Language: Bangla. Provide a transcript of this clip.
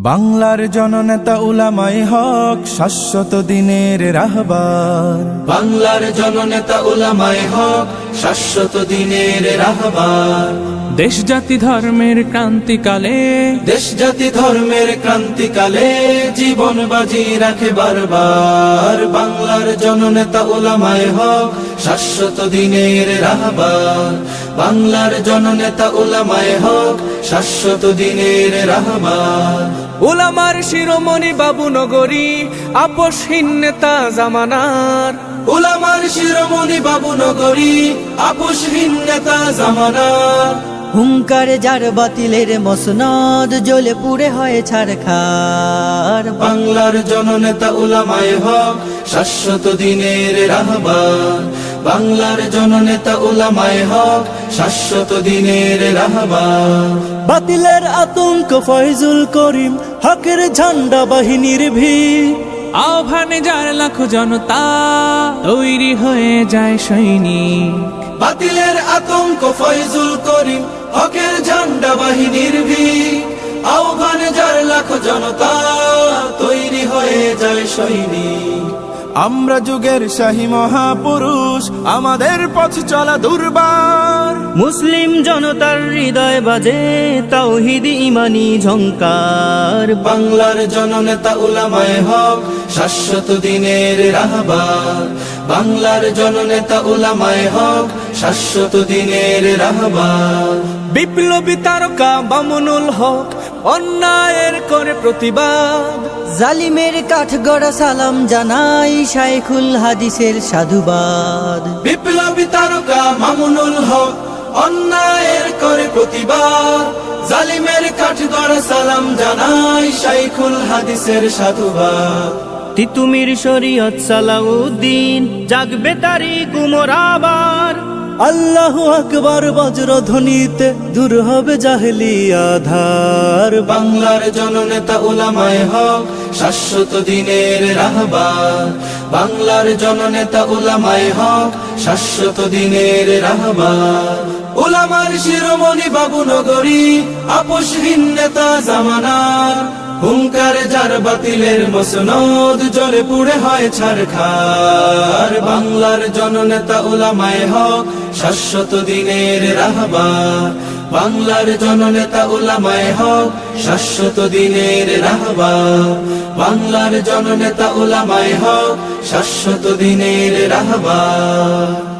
বাংলার জননেতা উলামায়ে হক শাশ্বত দিনের রাহবার। বাংলার জননেতা উলামায়ে হক শাশ্বত দিনের রাহবার। দেশ জাতি ধর্মের ক্রান্তিকালে, দেশ জাতি ধর্মের ক্রান্তিকালে জীবন বাজি রাখে বারবার। বাংলার জননেতা উলামায়ে হক শাশ্বত দিনের রাহবার। বাংলার জননেতা উলামায়ে হক শাশ্বত দিনের রাহবার। উলামার শিরোমণি বাবু নগরী, আপোষহীন নেতা জামানার। উলামার শিরোমণি বাবু নগরী, আপোষহীন নেতা জামানার। হুঙ্কারে যার বাতিলের মসনদ জ্বলে পুড়ে হয় ছারখার। বাংলার জননেতা উলামায়ে হক শাশ্বত দিনের রাহবার। বাংলার জননেতা উলামায়ে হক শাশ্বত দিনের রাহবার। বাতিলের আতঙ্ক ফয়জুল করিম, হকের ঝান্ডা বাহিনীর ভিড়। আহ্বানে যার লাখো জনতা, তৈরি হয়ে যায় সৈনিক। বাতিলের আতঙ্ক ফয়জুল করিম, হকের ঝান্ডা বাহিনীর ভিড়। আহ্বানে যার লাখো জনতা, তৈরি হয়ে যায় সৈনিক। আমরা যুগের শাহী মহাপুরুষ, আমাদের পথ চলা দুর্বার। মুসলিম জনতার হৃদয় বাজে তাওহীদ ইমানি ঝংকার। বাংলার জননেতা উলামায়ে হক শাশ্বত দিনের রাহবার। বাংলার জননেতা উলামায়ে হক শাশ্বত দিনের রাহবার। বিপ্লবী তারকা মামুনুল হক অন্যায়ের করে প্রতিবাদ। জালিমের কাঠগড়া সালাম জানাই শাইখুল হাদিসের সাধুবাদ। বিপ্লবী তারকা মামুনুল হক অন্যায়ের করে প্রতিবাদ। জালিমের কাঠগড়া সালাম জানাই শাইখুল হাদিসের সাধুবাদ। তিতুমির শরীয়ত সালাউদ্দিন, জাগবে তারি কুমোর আবার। আল্লাহু আকবার বজ্রধ্বনিতে দূর হবে জাহেলি আধার। বাংলার জননেতা উলামায়ে হক শাশ্বত দিনের রাহবার। বাংলার জননেতা উলামায়ে হক শাশ্বত দিনের রাহবার। উলামার শিরোমণি বাবু নগরী, আপোষহীন নেতা জামানার। হুঙ্কারে যার বাতিলের মসনদ জ্বলে পুড়ে হয় ছারখার। বাংলার জননেতা উলামায়ে হক শাশ্বত দিনের রাহবার। বাংলার জননেতা উলামায়ে হক শাশ্বত দিনের রাহবার। বাংলার জননেতা উলামায়ে হক শাশ্বত দিনের রাহবার।